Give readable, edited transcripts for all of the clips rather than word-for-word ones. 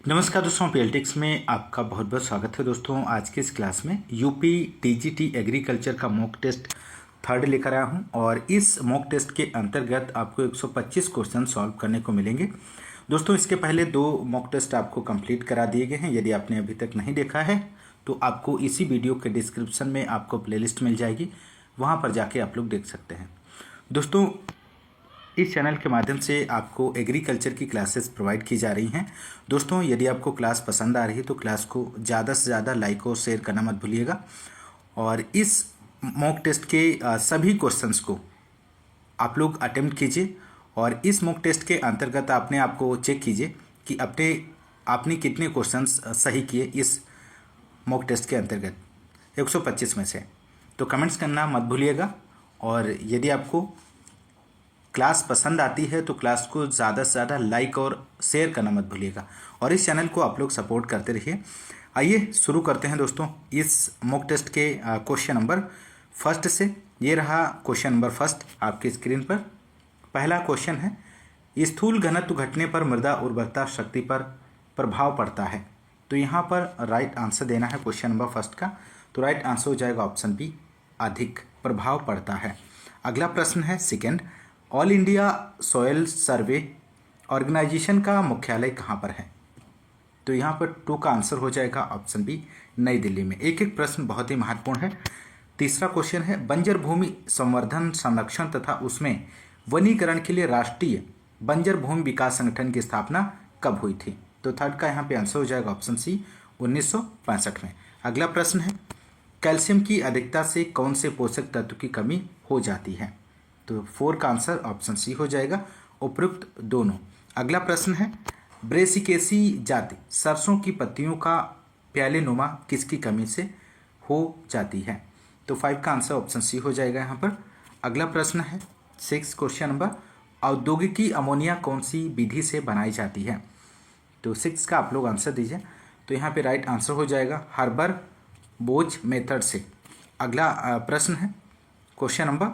नमस्कार दोस्तों, पीएलटिक्स में आपका बहुत बहुत स्वागत है। दोस्तों आज के इस क्लास में यूपी टीजीटी एग्रीकल्चर का मॉक टेस्ट थर्ड लेकर आया हूं और इस मॉक टेस्ट के अंतर्गत आपको 125 क्वेश्चन सॉल्व करने को मिलेंगे। दोस्तों इसके पहले 2 मॉक टेस्ट आपको कंप्लीट करा दिए गए हैं। यदि आपने अभी तक नहीं देखा है तो आपको इसी वीडियो के डिस्क्रिप्शन में आपको प्लेलिस्ट मिल जाएगी, वहाँ पर जाके आप लोग देख सकते हैं। दोस्तों इस चैनल के माध्यम से आपको एग्रीकल्चर की क्लासेस प्रोवाइड की जा रही हैं। दोस्तों यदि आपको क्लास पसंद आ रही है तो क्लास को ज़्यादा से ज़्यादा लाइक और शेयर करना मत भूलिएगा और इस मॉक टेस्ट के सभी क्वेश्चंस को आप लोग अटेम्प्ट कीजिए और इस मॉक टेस्ट के अंतर्गत आपको चेक कीजिए कि आपने कितने क्वेश्चंस सही किए इस मॉक टेस्ट के अंतर्गत 125 में से। तो कमेंट्स करना मत भूलिएगा और यदि आपको क्लास पसंद आती है तो क्लास को ज़्यादा से ज़्यादा लाइक और शेयर करना मत भूलिएगा और इस चैनल को आप लोग सपोर्ट करते रहिए। आइए शुरू करते हैं दोस्तों इस मॉक टेस्ट के क्वेश्चन नंबर फर्स्ट से। ये रहा क्वेश्चन नंबर फर्स्ट आपकी स्क्रीन पर। पहला क्वेश्चन है, स्थूल घनत्व घटने पर मृदा उर्वरता शक्ति पर प्रभाव पड़ता है। तो यहाँ पर राइट आंसर देना है क्वेश्चन नंबर फर्स्ट का। तो राइट आंसर हो जाएगा ऑप्शन बी, अधिक प्रभाव पड़ता है। अगला प्रश्न है सेकेंड, ऑल इंडिया सॉयल सर्वे ऑर्गेनाइजेशन का मुख्यालय कहाँ पर है। तो यहाँ पर 2 का आंसर हो जाएगा ऑप्शन बी, नई दिल्ली में। एक एक प्रश्न बहुत ही महत्वपूर्ण है। तीसरा क्वेश्चन है, बंजर भूमि संवर्धन संरक्षण तथा उसमें वनीकरण के लिए राष्ट्रीय बंजर भूमि विकास संगठन की स्थापना कब हुई थी। तो थर्ड का यहाँ पे आंसर हो जाएगा ऑप्शन सी, 1965 में। अगला प्रश्न है, कैल्शियम की अधिकता से कौन से पोषक तत्व की कमी हो जाती है। तो 4 का आंसर ऑप्शन सी हो जाएगा, उपयुक्त दोनों। अगला प्रश्न है, ब्रेसिकेसी जाति सरसों की पत्तियों का प्याले नुमा किसकी कमी से हो जाती है। तो 5 का आंसर ऑप्शन सी हो जाएगा यहाँ पर। अगला प्रश्न है 6 क्वेश्चन नंबर, औद्योगिकी अमोनिया कौन सी विधि से बनाई जाती है। तो 6 का आप लोग आंसर दीजिए। तो यहाँ पे राइट आंसर हो जाएगा हार्बर बोझ मेथड से। अगला प्रश्न है क्वेश्चन नंबर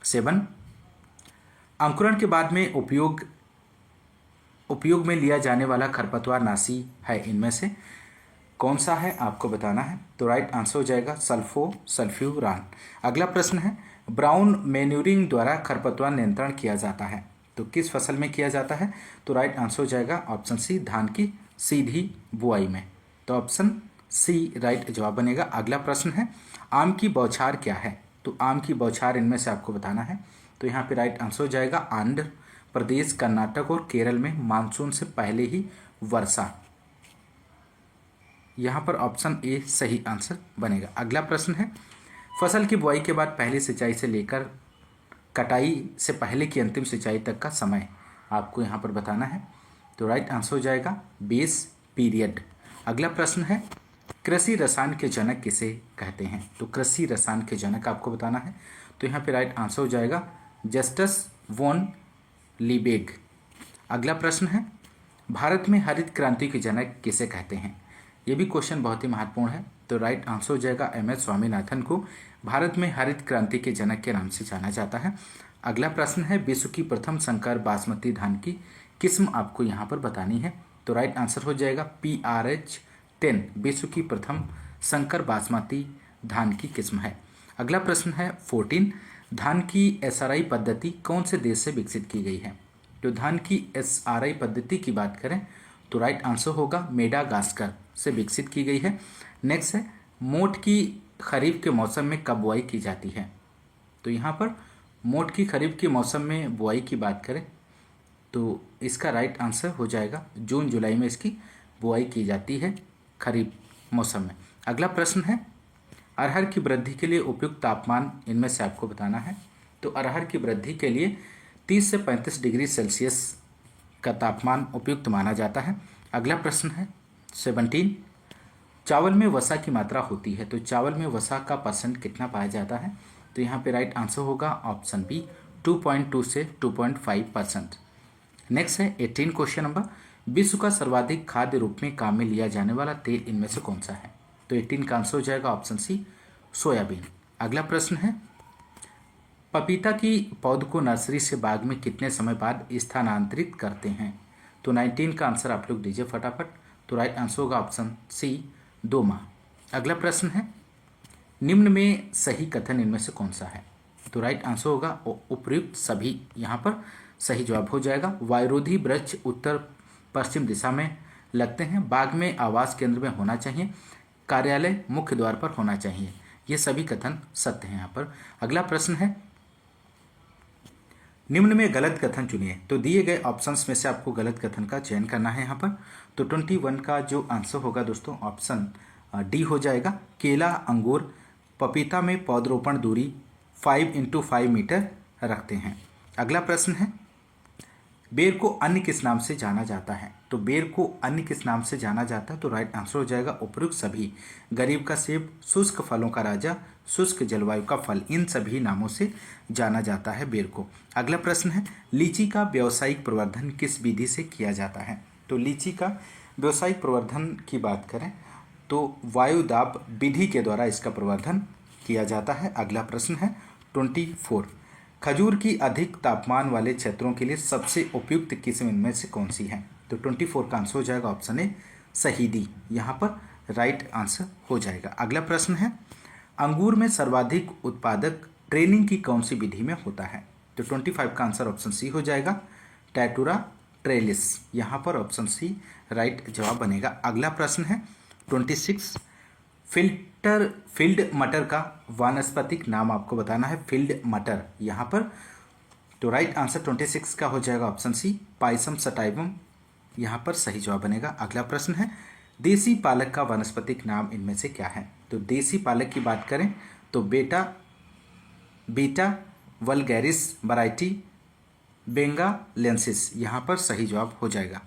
7, अंकुरण के बाद में उपयोग में लिया जाने वाला खरपतवार नाशी है, इनमें से कौन सा है आपको बताना है। तो राइट आंसर हो जाएगा सल्फ्यूरान। अगला प्रश्न है, ब्राउन मैन्यूरिंग द्वारा खरपतवार नियंत्रण किया जाता है। तो किस फसल में किया जाता है। तो राइट आंसर हो जाएगा ऑप्शन सी, धान की सीधी बुआई में। तो ऑप्शन सी राइट जवाब बनेगा। अगला प्रश्न है, आम की बौछार क्या है। तो आम की बौछार इनमें से आपको बताना है। तो यहाँ पे राइट आंसर हो जाएगा आंध्र प्रदेश, कर्नाटक और केरल में मानसून से पहले ही वर्षा। यहाँ पर ऑप्शन ए सही आंसर बनेगा। अगला प्रश्न है, फसल की बुआई के बाद पहली सिंचाई से लेकर कटाई से पहले की अंतिम सिंचाई तक का समय आपको यहाँ पर बताना है। तो राइट आंसर हो जाएगा बेस पीरियड। अगला प्रश्न है, कृषि रसायन के जनक किसे कहते हैं। तो कृषि रसायन के जनक आपको बताना है। तो यहाँ पे राइट आंसर हो जाएगा जस्टस वॉन लीबेग। अगला प्रश्न है, भारत में हरित क्रांति के जनक किसे कहते हैं। ये भी क्वेश्चन बहुत ही महत्वपूर्ण है। तो राइट आंसर हो जाएगा MS स्वामीनाथन को भारत में हरित क्रांति के जनक के नाम से जाना जाता है। अगला प्रश्न है, विश्व की प्रथम संकर बासमती धान की किस्म आपको यहाँ पर बतानी है। तो राइट आंसर हो जाएगा PRH10 विश्व की प्रथम संकर बासमती धान की किस्म है। अगला प्रश्न है 14, धान की SRI पद्धति कौन से देश से विकसित की गई है। तो धान की SRI पद्धति की बात करें तो राइट आंसर होगा मेडागास्कर से विकसित की गई है। नेक्स्ट है, मोठ की खरीफ के मौसम में कब बुआई की जाती है। तो यहाँ पर मोठ की खरीफ के मौसम में बुआई की बात करें तो इसका राइट आंसर हो जाएगा जून जुलाई में इसकी बुआई की जाती है खरीफ मौसम में। अगला प्रश्न है, अरहर की वृद्धि के लिए उपयुक्त तापमान इनमें से आपको बताना है। तो अरहर की वृद्धि के लिए 30 से 35 डिग्री सेल्सियस का तापमान उपयुक्त माना जाता है। अगला प्रश्न है 17, चावल में वसा की मात्रा होती है। तो चावल में वसा का % कितना पाया जाता है। तो यहाँ पे राइट आंसर होगा ऑप्शन बी, 2.2 से 2.5%। नेक्स्ट है 18 क्वेश्चन नंबर, विश्व का सर्वाधिक खाद्य रूप में काम में लिया जाने वाला तेल इनमें से कौन सा है। तो 18 का आंसर हो जाएगा ऑप्शन सी, सोयाबीन। अगला प्रश्न है, पपीता की पौध को नर्सरी से बाग में कितने समय बाद स्थानांतरित करते हैं। तो 19 का आंसर आप लोग दीजिए फटाफट। तो राइट आंसर होगा ऑप्शन सी 2 माह। अगला प्रश्न है, निम्न में सही कथन इनमें से कौन सा है? तो राइट आंसर होगा उपर्युक्त सभी, यहाँ पर सही जवाब हो जाएगा। वायुरोधी वृक्ष उत्तर पश्चिम दिशा में लगते हैं, बाग में आवास केंद्र में होना चाहिए, कार्यालय मुख्य द्वार पर होना चाहिए। ये सभी कथन सत्य हैं यहाँ पर। अगला प्रश्न है, निम्न में गलत कथन चुनिए। तो दिए गए ऑप्शंस में से आपको गलत कथन का चयन करना है यहाँ पर। तो 21 का जो आंसर होगा दोस्तों ऑप्शन डी हो जाएगा। केला अंगूर पपीता में पौधरोपण दूरी 5x5 मीटर रखते हैं। अगला प्रश्न है, बेर को अन्य किस नाम से जाना जाता है? तो बेर को अन्य किस नाम से जाना जाता है? तो राइट आंसर हो जाएगा उपर्युक्त सभी। गरीब का सेब, शुष्क फलों का राजा, शुष्क जलवायु का फल, इन सभी नामों से जाना जाता है बेर को। अगला प्रश्न है, लीची का व्यावसायिक प्रवर्धन किस विधि से किया जाता है? तो लीची का व्यावसायिक प्रवर्धन की बात करें तो वायुदाब विधि के द्वारा इसका प्रवर्धन किया जाता है। अगला प्रश्न है 24, खजूर की अधिक तापमान वाले क्षेत्रों के लिए सबसे उपयुक्त किस्म इनमें से कौन सी है? तो 24 का आंसर हो जाएगा ऑप्शन ए शहीदी, यहाँ पर राइट आंसर हो जाएगा। अगला प्रश्न है, अंगूर में सर्वाधिक उत्पादक ट्रेनिंग की कौन सी विधि में होता है? तो 25 का आंसर ऑप्शन सी हो जाएगा टैटूरा ट्रेलिस, यहाँ पर ऑप्शन सी राइट जवाब बनेगा। अगला प्रश्न है 26, फील्ड मटर का वानस्पतिक नाम आपको बताना है। फील्ड मटर यहाँ पर, तो राइट आंसर 26 का हो जाएगा ऑप्शन सी पाइसम सटाइवम, यहाँ पर सही जवाब बनेगा। अगला प्रश्न है, देसी पालक का वानस्पतिक नाम इनमें से क्या है? तो देसी पालक की बात करें तो बीटा वल्गैरिस वैरायटी बेंगालेंसिस, यहाँ पर सही जवाब हो जाएगा।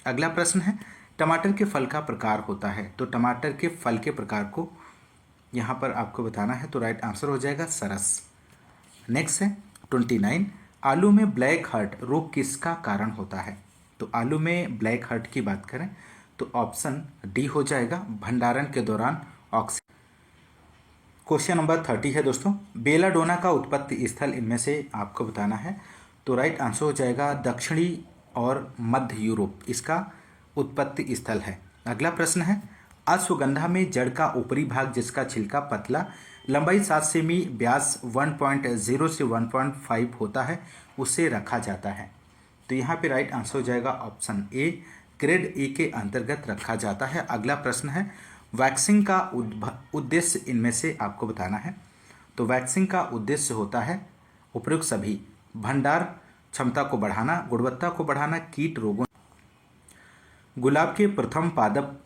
अगला प्रश्न है, टमाटर के फल का प्रकार होता है। तो टमाटर के फल के प्रकार को यहाँ पर आपको बताना है, तो राइट आंसर हो जाएगा सरस। नेक्स्ट है 29, आलू में ब्लैक हार्ट रोग किसका कारण होता है? तो आलू में ब्लैक हार्ट की बात करें तो ऑप्शन डी हो जाएगा भंडारण के दौरान ऑक्सीजन। क्वेश्चन नंबर 30 है दोस्तों, बेलाडोना का उत्पत्ति स्थल इनमें से आपको बताना है। तो राइट आंसर हो जाएगा दक्षिणी और मध्य यूरोप इसका उत्पत्ति स्थल है। अगला प्रश्न है, अश्वगंधा में जड़ का ऊपरी भाग जिसका छिलका पतला, लंबाई 7 सेमी, व्यास 1.0 से 1.5 होता है, उसे रखा जाता है। तो यहाँ पे राइट आंसर हो जाएगा ऑप्शन ए ग्रेड ए के अंतर्गत रखा जाता है। अगला प्रश्न है, वैक्सिंग का उद्देश्य इनमें से आपको बताना है। तो वैक्सिंग का उद्देश्य होता है उपयुक्त सभी, भंडार क्षमता को बढ़ाना, गुणवत्ता को बढ़ाना, कीट रोगों। गुलाब के प्रथम पादप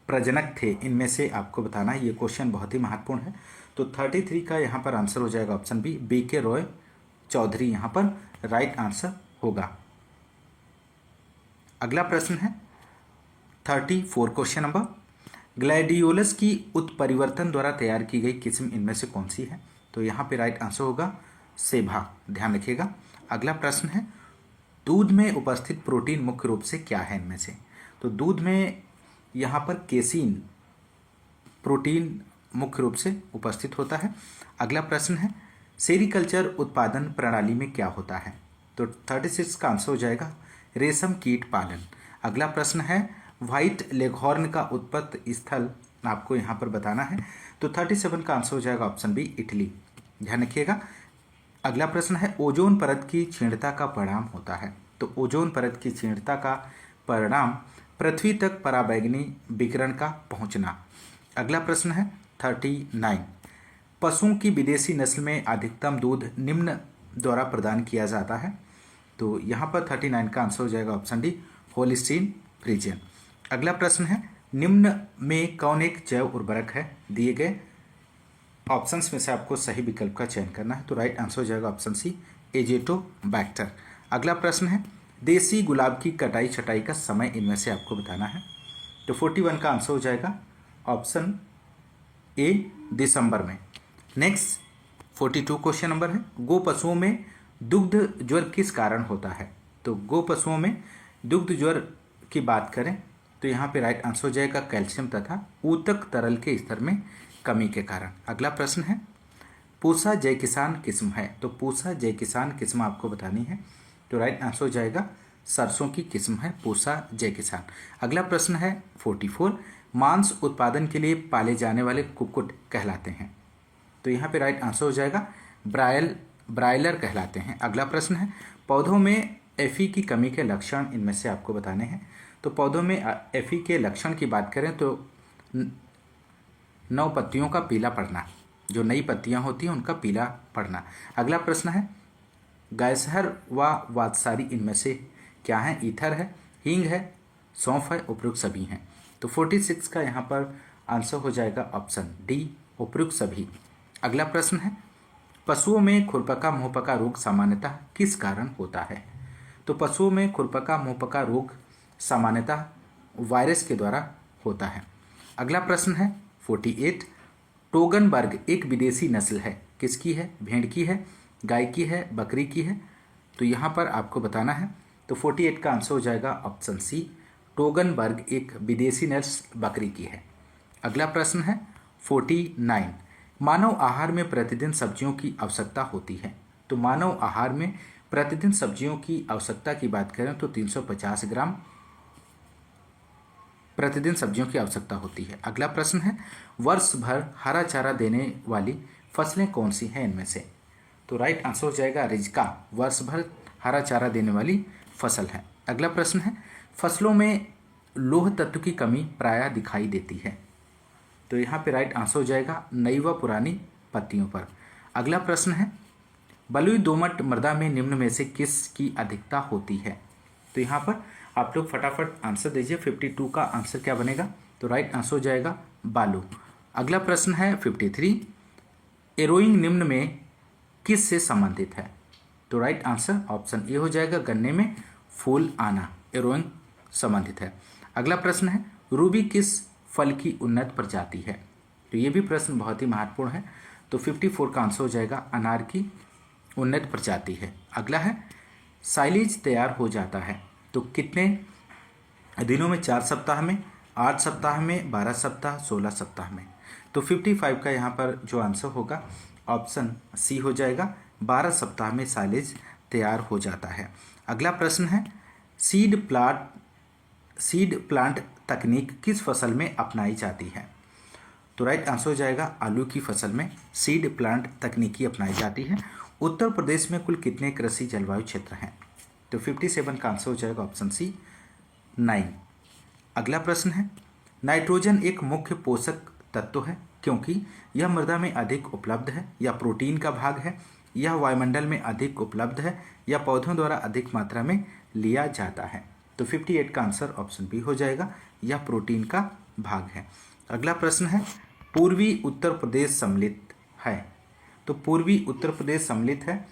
प्रजनक थे, इनमें से आपको बताना है। ये क्वेश्चन बहुत ही महत्वपूर्ण है। तो 33 का यहाँ पर आंसर हो जाएगा option B BK Roy Chowdhury, यहाँ पर राइट आंसर होगा। अगला प्रश्न है 34 क्वेश्चन नंबर, ग्लैडियोलस की उत्परिवर्तन द्वारा तैयार की गई किस्म इनमें से कौन सी है? तो यहाँ पे राइट आंसर होगा सेभा, ध्यान रखिएगा। अगला प्रश्न है, दूध में उपस्थित प्रोटीन मुख्य रूप से क्या है इनमें से? तो दूध में यहाँ पर केसीन प्रोटीन मुख्य रूप से उपस्थित होता है। अगला प्रश्न है, सेरीकल्चर उत्पादन प्रणाली में क्या होता है? तो 36 का आंसर हो जाएगा रेशम कीट पालन। अगला प्रश्न है, व्हाइट लेगहॉर्न का उत्पत्ति स्थल आपको यहाँ पर बताना है। तो 37 का आंसर हो जाएगा ऑप्शन बी इटली, ध्यान रखिएगा। अगला प्रश्न है, ओजोन परत की क्षीणता का परिणाम होता है। तो ओजोन परत की क्षीणता का परिणाम पृथ्वी तक पराबैंगनी विकिरण का पहुंचना। अगला प्रश्न है 39, पशुओं की विदेशी नस्ल में अधिकतम दूध निम्न द्वारा प्रदान किया जाता है। तो यहाँ पर 39 का आंसर हो जाएगा ऑप्शन डी होलिस्टीन फ्रीजियन। अगला प्रश्न है, निम्न में कौन एक जैव उर्वरक है? दिए गए ऑप्शंस में से आपको सही विकल्प का चयन करना है। तो राइट आंसर हो जाएगा ऑप्शन सी एजेटोबैक्टर। अगला प्रश्न है, देसी गुलाब की कटाई छटाई का समय इनमें से आपको बताना है। तो 41 का आंसर हो जाएगा ऑप्शन ए दिसंबर में। नेक्स्ट 42 क्वेश्चन नंबर है, गो पशुओं में दुग्ध ज्वर किस कारण होता है? तो गो पशुओं में दुग्ध ज्वर की बात करें तो यहाँ पे राइट आंसर हो जाएगा कैल्शियम तथा ऊतक तरल के स्तर में कमी के कारण। अगला प्रश्न है, पूसा जय किसान किस्म है। तो पूसा जय किसान किस्म आपको बतानी है। तो राइट आंसर हो जाएगा सरसों की किस्म है पूसा जय किसान। अगला प्रश्न है 44, मांस उत्पादन के लिए पाले जाने वाले कुक्कुट कहलाते हैं। तो यहाँ पे राइट आंसर हो जाएगा ब्रायलर कहलाते हैं। अगला प्रश्न है, पौधों में एफी की कमी के लक्षण इनमें से आपको बताने हैं। तो पौधों में एफी के लक्षण की बात करें तो नौ पत्तियों का पीला पड़ना, जो नई पत्तियां होती हैं उनका पीला पड़ना। अगला प्रश्न है, गैसहर व वातसारी इनमें से क्या है? ईथर है, हींग है, सौंफ है, उपयुक्त सभी हैं। तो 46 का यहाँ पर आंसर हो जाएगा ऑप्शन डी, उपयुक्त सभी। अगला प्रश्न है, पशुओं में खुरपका मुंहपका रोग सामान्यतः किस कारण होता है? तो पशुओं में खुरपका मुंहपका रोग सामान्यतः वायरस के द्वारा होता है। अगला प्रश्न है 48, टोगनबर्ग एक विदेशी नस्ल है, किसकी है? भेड़ की है, गाय की है, बकरी की है? तो यहाँ पर आपको बताना है। तो 48 का आंसर हो जाएगा ऑप्शन सी, टोगनबर्ग एक विदेशी नस्ल बकरी की है। अगला प्रश्न है 49, मानव आहार में प्रतिदिन सब्जियों की आवश्यकता होती है। तो मानव आहार में प्रतिदिन सब्जियों की आवश्यकता की बात करें तो 350 ग्राम प्रतिदिन सब्जियों की आवश्यकता होती है। अगला प्रश्न है, वर्ष भर हरा चारा देने वाली फसलें कौन सी हैं इनमें से? तो राइट आंसर हो जाएगा रिजका, वर्ष भर हरा चारा देने वाली फसल है। अगला प्रश्न है, फसलों में लौह तत्व की कमी प्रायः दिखाई देती है। तो यहाँ पे राइट आंसर हो जाएगा नई व पुरानी पत्तियों पर। अगला प्रश्न है, बलुई दोमट मृदा में निम्न में से किस की अधिकता होती है? तो यहाँ पर आप लोग फटाफट आंसर दीजिए। 52 का आंसर क्या बनेगा? तो राइट आंसर हो जाएगा बालू। अगला प्रश्न है 53, एरोइंग निम्न में किस से संबंधित है? तो राइट आंसर ऑप्शन ए हो जाएगा, गन्ने में फूल आना, एरोइंग संबंधित है। अगला प्रश्न है, रूबी किस फल की उन्नत प्रजाति है? तो ये भी प्रश्न बहुत ही महत्वपूर्ण है। तो 54 का आंसर हो जाएगा अनार की उन्नत प्रजाति है। अगला है, साइलेज तैयार हो जाता है तो कितने दिनों में? 4 सप्ताह में, 8 सप्ताह में, 12 सप्ताह, 16 सप्ताह में। तो 55 का यहाँ पर जो आंसर होगा ऑप्शन सी हो जाएगा, 12 सप्ताह में साइलेज तैयार हो जाता है। अगला प्रश्न है, सीड प्लांट तकनीक किस फसल में अपनाई जाती है? तो राइट आंसर हो जाएगा आलू की फसल में सीड प्लांट तकनीकी अपनाई जाती है। उत्तर प्रदेश में कुल कितने कृषि जलवायु क्षेत्र हैं? तो 57 का आंसर हो जाएगा ऑप्शन सी 9। अगला प्रश्न है, नाइट्रोजन एक मुख्य पोषक तत्व है क्योंकि यह मृदा में अधिक उपलब्ध है, या प्रोटीन का भाग है, यह वायुमंडल में अधिक उपलब्ध है, या पौधों द्वारा अधिक मात्रा में लिया जाता है? तो 58 का आंसर ऑप्शन बी हो जाएगा, यह प्रोटीन का भाग है। अगला प्रश्न है, पूर्वी उत्तर प्रदेश सम्मिलित है। तो पूर्वी उत्तर प्रदेश सम्मिलित है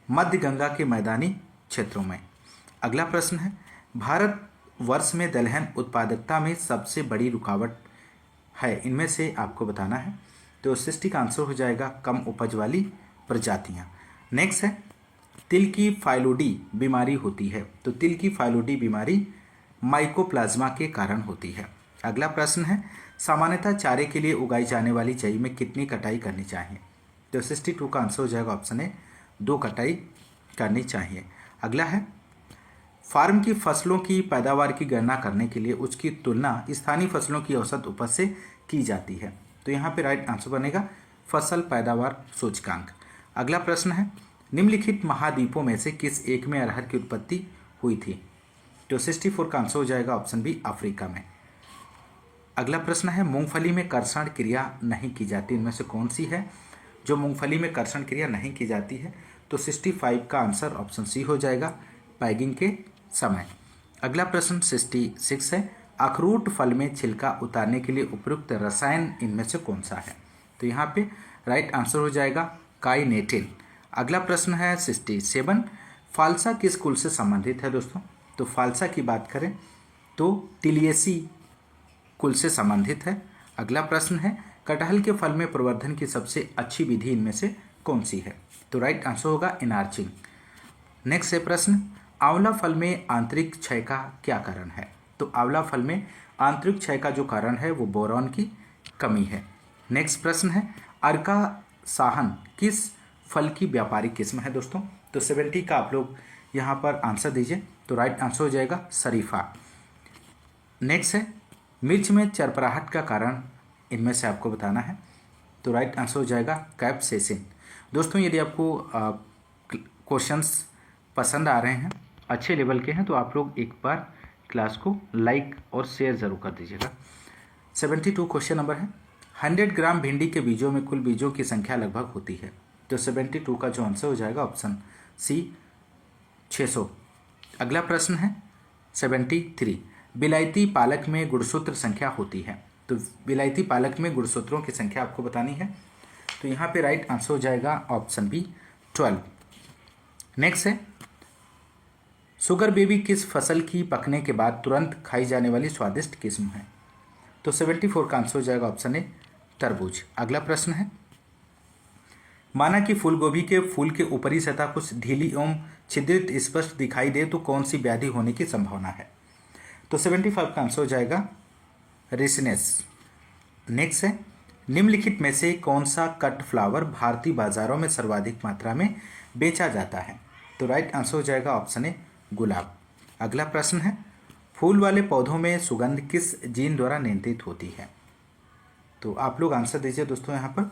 मध्य गंगा के मैदानी क्षेत्रों में। अगला प्रश्न है, भारत वर्ष में दलहन उत्पादकता में सबसे बड़ी रुकावट है, इनमें से आपको बताना है। तो 60 का आंसर हो जाएगा कम उपज वाली प्रजातियां। नेक्स्ट है, तिल की फाइलोडी बीमारी होती है। तो तिल की फाइलोडी बीमारी माइकोप्लाज्मा के कारण होती है। अगला प्रश्न है, सामान्यतः चारे के लिए उगाई जाने वाली जई में कितनी कटाई करनी चाहिए? तो 62 का आंसर हो जाएगा ऑप्शन ए, 2 कटाई करनी चाहिए। अगला है, फार्म की फसलों की पैदावार की गणना करने के लिए उसकी तुलना स्थानीय फसलों की औसत उपज से की जाती है। तो यहाँ पे राइट आंसर बनेगा फसल पैदावार सूचकांक। अगला प्रश्न है, निम्नलिखित महाद्वीपों में से किस एक में अरहर की उत्पत्ति हुई थी? तो 64 का आंसर हो जाएगा ऑप्शन बी, अफ्रीका में। अगला प्रश्न है, मूंगफली में कर्षण क्रिया नहीं की जाती, इनमें से कौन सी है जो मूंगफली में कर्षण क्रिया नहीं की जाती है? तो 65 का आंसर ऑप्शन सी हो जाएगा, पैगिंग के समय। अगला प्रश्न 66 है, अखरोट फल में छिलका उतारने के लिए उपयुक्त रसायन इनमें से कौन सा है? तो यहाँ पे राइट आंसर हो जाएगा काइनेटिन। अगला प्रश्न है 67, फालसा किस कुल से संबंधित है दोस्तों? तो फालसा की बात करें तो टिलियेसी कुल से संबंधित है। अगला प्रश्न है, कटहल के फल में प्रवर्धन की सबसे अच्छी विधि इनमें से कौन सी है? तो राइट आंसर होगा इनार्चिंग। नेक्स्ट है प्रश्न, आंवला फल में आंतरिक क्षय का क्या कारण है? तो आंवला फल में आंतरिक क्षय का जो कारण है वो बोरॉन की कमी है। नेक्स्ट प्रश्न है, अर्का साहन किस फल की व्यापारिक किस्म है दोस्तों? तो 70 का आप लोग यहाँ पर आंसर दीजिए। तो राइट आंसर हो जाएगा शरीफा। नेक्स्ट है मिर्च में चरपराहट का कारण इनमें से आपको बताना है, तो राइट आंसर हो जाएगा कैप्सेसिन। दोस्तों यदि आपको क्वेश्चंस पसंद आ रहे हैं, अच्छे लेवल के हैं, तो आप लोग एक बार क्लास को लाइक और शेयर ज़रूर कर दीजिएगा। 72 क्वेश्चन नंबर है 100 ग्राम भिंडी के बीजों में कुल बीजों की संख्या लगभग होती है, तो 72 का जो आंसर हो जाएगा ऑप्शन सी 600। अगला प्रश्न है 73 विलायती पालक में गुणसूत्र संख्या होती है, तो विलायती पालक में गुणसूत्रों की संख्या आपको बतानी है, तो यहाँ पे राइट आंसर हो जाएगा ऑप्शन बी 12। नेक्स्ट है शुगर बेबी किस फसल की पकने के बाद तुरंत खाई जाने वाली स्वादिष्ट किस्म है, तो 74 का आंसर हो जाएगा ऑप्शन ए तरबूज। अगला प्रश्न है माना कि फूल गोभी के फूल के ऊपरी सतह कुछ ढीली एवं छिद्रित स्पष्ट दिखाई दे तो कौन सी व्याधि होने की संभावना है, तो 75 का आंसर हो जाएगा रेसिनेस। नेक्स्ट है निम्नलिखित में से कौन सा कट फ्लावर भारतीय बाजारों में सर्वाधिक मात्रा में बेचा जाता है, तो राइट आंसर हो जाएगा ऑप्शन ए गुलाब। अगला प्रश्न है फूल वाले पौधों में सुगंध किस जीन द्वारा नियंत्रित होती है, तो आप लोग आंसर दीजिए दोस्तों यहाँ पर,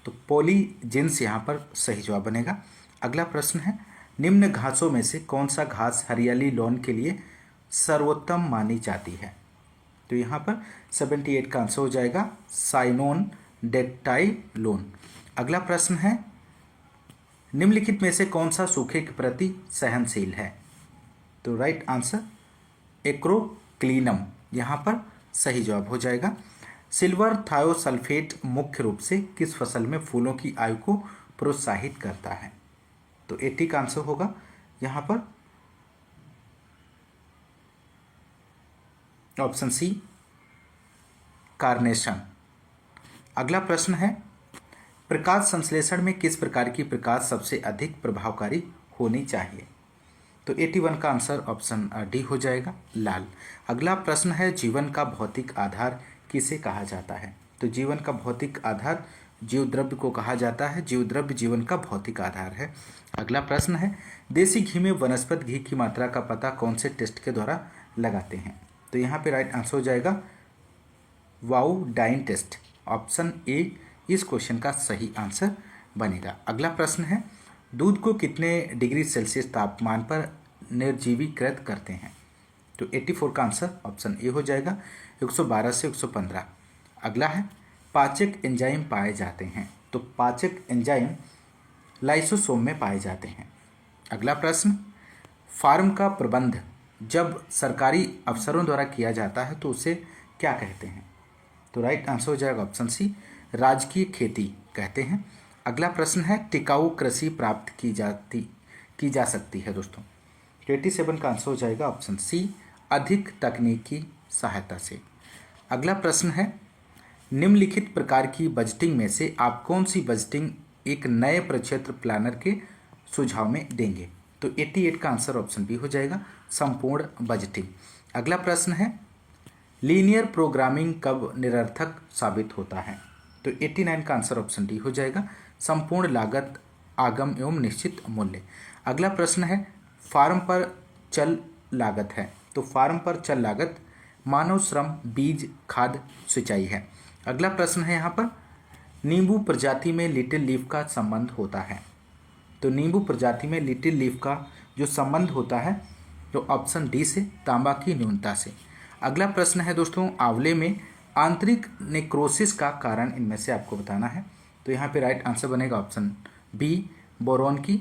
तो पॉलीजिन्स यहाँ पर सही जवाब बनेगा। अगला प्रश्न है निम्न घासों में से कौन सा घास हरियाली लॉन के लिए सर्वोत्तम मानी जाती है, तो यहाँ पर 78 का आंसर हो जाएगा साइनोन डेक्टाइलोन। अगला प्रश्न है निम्नलिखित में से कौन सा सूखे के प्रति सहनशील है, तो राइट आंसर एक्रोक्लिनम यहाँ पर सही जवाब हो जाएगा। सिल्वर थायोसल्फेट मुख्य रूप से किस फसल में फूलों की आयु को प्रोत्साहित करता है, तो 80 का आंसर होगा यहाँ पर ऑप्शन सी कार्नेशन। अगला प्रश्न है प्रकाश संश्लेषण में किस प्रकार की प्रकाश सबसे अधिक प्रभावकारी होनी चाहिए, तो 81 का आंसर ऑप्शन डी हो जाएगा लाल। अगला प्रश्न है जीवन का भौतिक आधार किसे कहा जाता है, तो जीवन का भौतिक आधार जीव द्रव्य को कहा जाता है, जीव द्रव्य जीवन का भौतिक आधार है। अगला प्रश्न है देसी घी में वनस्पति घी की मात्रा का पता कौन से टेस्ट के द्वारा लगाते हैं, तो यहाँ पे राइट आंसर हो जाएगा वाउ डाइन टेस्ट, ऑप्शन ए इस क्वेश्चन का सही आंसर बनेगा। अगला प्रश्न है दूध को कितने डिग्री सेल्सियस तापमान पर निर्जीवीकृत करते हैं, तो 84 का आंसर ऑप्शन ए हो जाएगा 112 से 115। अगला है पाचक एंजाइम पाए जाते हैं, तो पाचक एंजाइम लाइसोसोम में पाए जाते हैं। अगला प्रश्न फार्म का प्रबंध जब सरकारी अफसरों द्वारा किया जाता है तो उसे क्या कहते हैं, तो राइट आंसर हो जाएगा ऑप्शन सी राजकीय खेती कहते हैं। अगला प्रश्न है टिकाऊ कृषि प्राप्त की जा सकती है दोस्तों, 87 का आंसर हो जाएगा ऑप्शन सी अधिक तकनीकी सहायता से। अगला प्रश्न है निम्नलिखित प्रकार की बजटिंग में से आप कौन सी बजटिंग एक नए प्रक्षेत्र प्लानर के सुझाव में देंगे, तो 88 का आंसर ऑप्शन बी हो जाएगा संपूर्ण बजटिंग। अगला प्रश्न है लीनियर प्रोग्रामिंग कब निरर्थक साबित होता है, तो 89 का आंसर ऑप्शन डी हो जाएगा संपूर्ण लागत आगम एवं निश्चित मूल्य। अगला प्रश्न है फार्म पर चल लागत है, तो फार्म पर चल लागत मानव श्रम बीज खाद सिंचाई है। अगला प्रश्न है यहाँ पर नींबू प्रजाति में लिटिल लीफ का संबंध होता है, तो नींबू प्रजाति में लिटिल लीफ का जो संबंध होता है तो ऑप्शन डी से तांबा की न्यूनता से। अगला प्रश्न है दोस्तों आंवले में आंतरिक नेक्रोसिस का कारण इनमें से आपको बताना है, तो यहाँ पे राइट आंसर बनेगा ऑप्शन बी बोरॉन की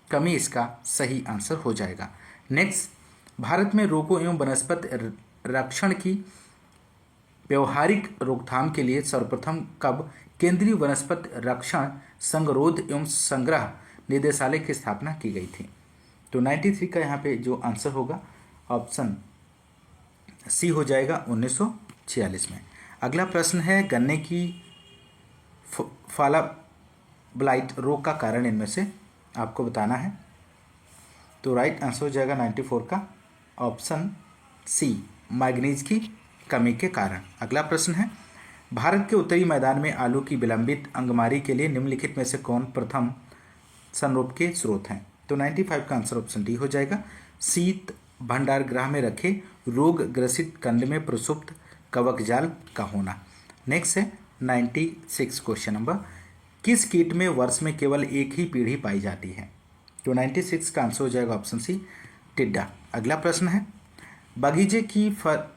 कमी इसका सही आंसर हो जाएगा। नेक्स्ट भारत में रोगों एवं वनस्पति रक्षण की व्यवहारिक रोकथाम के लिए सर्वप्रथम कब केंद्रीय वनस्पति रक्षण संगरोध एवं संग्रह निदेशालय की स्थापना की गई थी, तो 93 का यहाँ पे जो आंसर होगा ऑप्शन सी हो जाएगा 1946 में। अगला प्रश्न है गन्ने की फाला ब्लाइट रोग का कारण इनमें से आपको बताना है, तो राइट आंसर हो जाएगा 94 का ऑप्शन सी मैग्नीज की कमी के कारण। अगला प्रश्न है भारत के उत्तरी मैदान में आलू की विलंबित अंगमारी के लिए निम्नलिखित में से कौन प्रथम संरूप के स्रोत हैं, तो 95 का आंसर ऑप्शन डी हो जाएगा शीत भंडारगृह में रखे रोग ग्रसित कंद में प्रसुप्त कवक जाल का होना। नेक्स्ट है 96 क्वेश्चन नंबर, किस कीट में वर्ष में केवल एक ही पीढ़ी पाई जाती है? तो 96 का आंसर हो जाएगा ऑप्शन सी, टिड्डा। अगला प्रश्न है, बगीचे की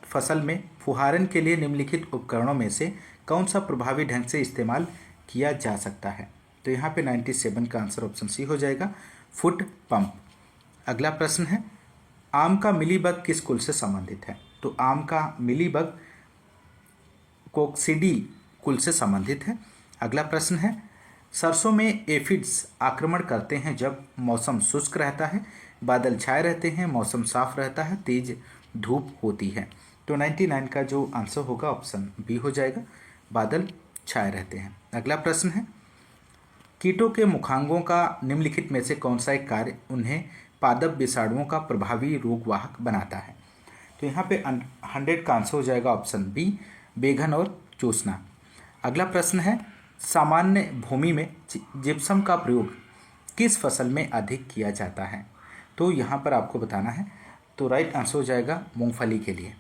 फसल में फुहारन के लिए निम्नलिखित उपकरणों में से कौन सा प्रभावी ढंग से इस्तेमाल किया जा सकता है? तो यहाँ पे 97 का आंसर ऑप्शन सी हो जाएगा, फुट पंप। अगला प्रश्न है, आम का मिलीबग किस कुल से संबंधित है? तो आम का मिलीबग कोक्सीडी कुल से संबंधित है। अगला प्रश्न है, सरसों में एफिड्स आक्रमण करते हैं जब मौसम शुष्क रहता है, बादल छाए रहते हैं, मौसम साफ रहता है, तेज धूप होती है। तो 99 का जो आंसर होगा ऑप्शन बी हो जाएगा, बादल छाए रहते हैं। अगला प्रश्न है, कीटों के मुखांगों का निम्नलिखित में से कौन सा एक कार्य उन्हें पादप विषाणुओं का प्रभावी रोगवाहक बनाता है? तो यहाँ पे 100 का आंसर हो जाएगा ऑप्शन बी, बेघन और चूसना। अगला प्रश्न है, सामान्य भूमि में जिप्सम का प्रयोग किस फसल में अधिक किया जाता है? तो यहाँ पर आपको बताना है। तो राइट आंसर हो जाएगा मूंगफली के लिए।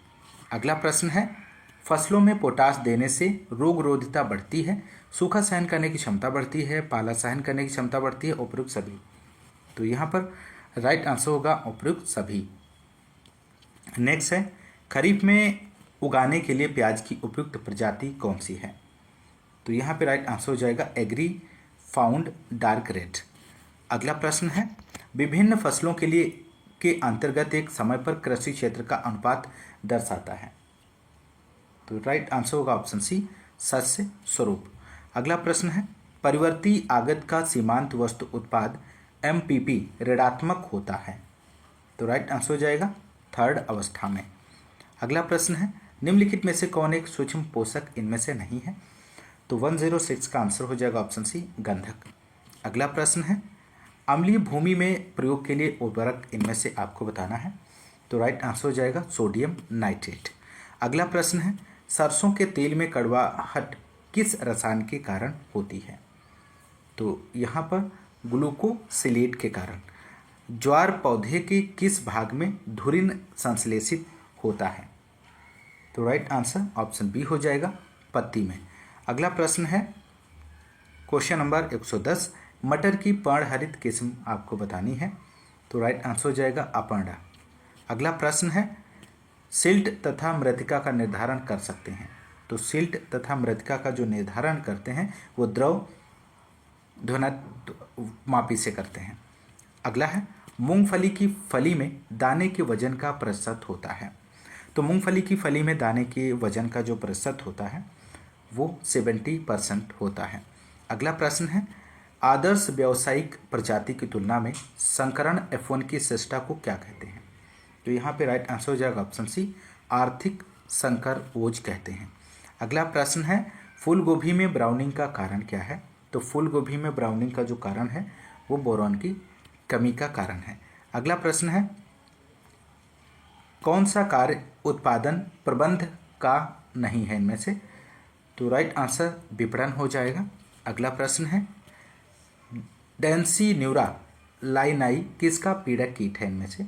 अगला प्रश्न है, फसलों में पोटाश देने से रोगरोधिता बढ़ती है, सूखा सहन करने की क्षमता बढ़ती है, पाला सहन करने की क्षमता बढ़ती है, उपयुक्त सभी। तो यहाँ पर राइट आंसर होगा उपयुक्त सभी। नेक्स्ट है, खरीफ में उगाने के लिए प्याज की उपयुक्त प्रजाति कौन सी है? तो यहाँ पे राइट आंसर हो जाएगा एग्री फाउंड डार्क रेड। अगला प्रश्न है, विभिन्न फसलों के लिए के अंतर्गत एक समय पर कृषि क्षेत्र का अनुपात दर्शाता है। तो राइट आंसर होगा ऑप्शन सी, शस्य स्वरूप। अगला प्रश्न है, परिवर्ती आगत का सीमांत वस्तु उत्पाद MPP ऋणात्मक होता है। तो राइट आंसर हो जाएगा थर्ड अवस्था में। अगला प्रश्न है, निम्नलिखित में से कौन एक सूक्ष्म पोषक इनमें से नहीं है? तो 106 का आंसर हो जाएगा ऑप्शन सी, गंधक। अगला प्रश्न है, अम्लीय भूमि में प्रयोग के लिए उर्वरक इनमें से आपको बताना है। तो राइट आंसर हो जाएगा सोडियम नाइट्रेट। अगला प्रश्न है, सरसों के तेल में कड़वाहट किस रसायन के कारण होती है? तो यहाँ पर ग्लूकोसिलेट के कारण। ज्वार पौधे के किस भाग में धुरिन संश्लेषित होता है? तो राइट आंसर ऑप्शन बी हो जाएगा, पत्ती में। अगला प्रश्न है क्वेश्चन नंबर 110, मटर की पर्णहरित किस्म आपको बतानी है। तो राइट आंसर हो जाएगा अपर्णा। अगला प्रश्न है, सिल्ट तथा मृतिका का निर्धारण कर सकते हैं। तो सिल्ट तथा मृतिका का जो निर्धारण करते हैं वो द्रव ध्वनित मापी से करते हैं। अगला है, मूंगफली की फली में दाने के वजन का प्रतिशत होता है। तो मूंगफली की फली में दाने के वजन का जो प्रतिशत होता है वो 70% होता है। अगला प्रश्न है, आदर्श व्यावसायिक प्रजाति की तुलना में संकरण F1 की श्रेष्ठता को क्या कहते हैं? तो यहाँ पे राइट आंसर हो जाएगा ऑप्शन सी, आर्थिक संकर ओज कहते हैं। अगला प्रश्न है, फूल गोभी में ब्राउनिंग का कारण क्या है? तो फूल गोभी में ब्राउनिंग का जो कारण है वो बोरॉन की कमी का कारण है। अगला प्रश्न है, कौन सा कार्य उत्पादन प्रबंध का नहीं है इनमें से? तो राइट आंसर विपणन हो जाएगा। अगला प्रश्न है, डेंसिन्यूरा लाइनाई किसका पीड़क कीट है इनमें से?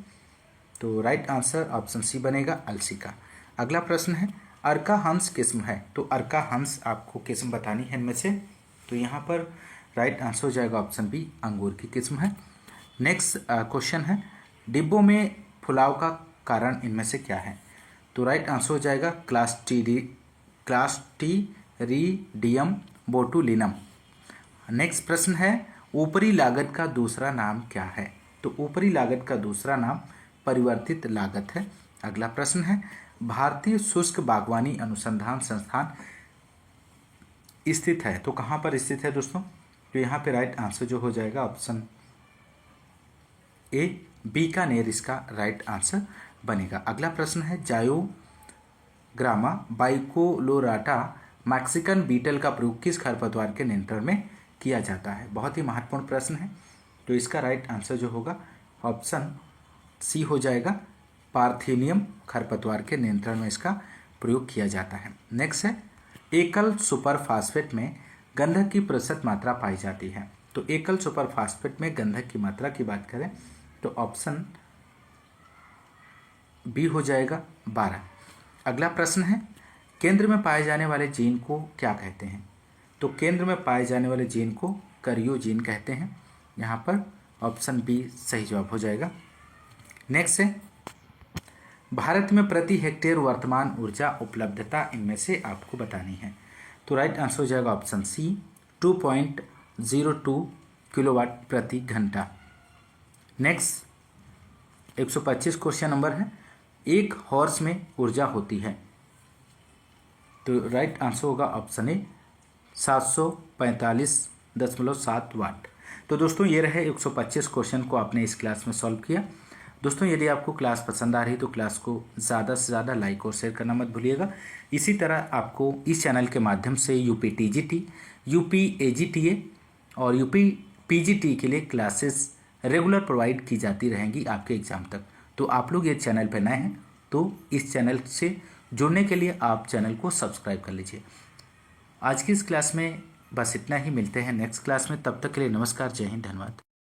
तो राइट आंसर ऑप्शन सी बनेगा, अलसी का। अगला प्रश्न है, अर्का हंस किस्म है। तो अर्का हंस आपको किस्म बतानी है इनमें से। तो यहाँ पर राइट आंसर हो जाएगा ऑप्शन बी, अंगूर की किस्म है। नेक्स्ट क्वेश्चन है, डिब्बों में फुलाव का कारण इनमें से क्या है? तो राइट आंसर हो जाएगा क्लास्ट्रीडियम बोटुलिनम। नेक्स्ट प्रश्न है, ऊपरी लागत का दूसरा नाम क्या है? तो ऊपरी लागत का दूसरा नाम परिवर्तित लागत है। अगला प्रश्न है, भारतीय शुष्क बागवानी अनुसंधान संस्थान स्थित है। तो कहाँ पर स्थित है दोस्तों? तो यहाँ पे राइट आंसर जो हो जाएगा ऑप्शन ए, बीकानेर इसका राइट आंसर बनेगा। अगला प्रश्न है, जायोग्रामा बाइकोलोराटा मैक्सिकन बीटल का प्रयोग किस खरपतवार के नियंत्रण में किया जाता है? बहुत ही महत्वपूर्ण प्रश्न है। तो इसका राइट आंसर जो होगा ऑप्शन सी हो जाएगा, पार्थेनियम खरपतवार के नियंत्रण में इसका प्रयोग किया जाता है। नेक्स्ट है, एकल सुपरफास्फेट में गंधक की प्रतिशत मात्रा पाई जाती है। तो एकल सुपरफास्फेट में गंधक की मात्रा की बात करें तो ऑप्शन बी हो जाएगा 12। अगला प्रश्न है, केंद्र में पाए जाने वाले जीन को क्या कहते हैं? तो केंद्र में पाए जाने वाले जीन को करियो जीन कहते हैं। यहाँ पर ऑप्शन बी सही जवाब हो जाएगा। नेक्स्ट है, भारत में प्रति हेक्टेयर वर्तमान ऊर्जा उपलब्धता इनमें से आपको बतानी है। तो राइट आंसर हो जाएगा ऑप्शन सी 2.02 किलोवाट प्रति घंटा। नेक्स्ट 125 क्वेश्चन नंबर है, एक हॉर्स में ऊर्जा होती है। तो राइट आंसर होगा ऑप्शन ए 745.7 वाट। तो दोस्तों ये रहे 125 क्वेश्चन को आपने इस क्लास में सॉल्व किया। दोस्तों यदि आपको क्लास पसंद आ रही तो क्लास को ज़्यादा से ज़्यादा लाइक और शेयर करना मत भूलिएगा। इसी तरह आपको इस चैनल के माध्यम से यूपी टीजीटी, यूपी एजीटीए और यूपी पीजीटी के लिए क्लासेस रेगुलर प्रोवाइड की जाती रहेंगी आपके एग्ज़ाम तक। तो आप लोग ये चैनल पर नए हैं तो इस चैनल से जुड़ने के लिए आप चैनल को सब्सक्राइब कर लीजिए। आज की इस क्लास में बस इतना ही, मिलते हैं नेक्स्ट क्लास में। तब तक के लिए नमस्कार, जय हिंद, धन्यवाद।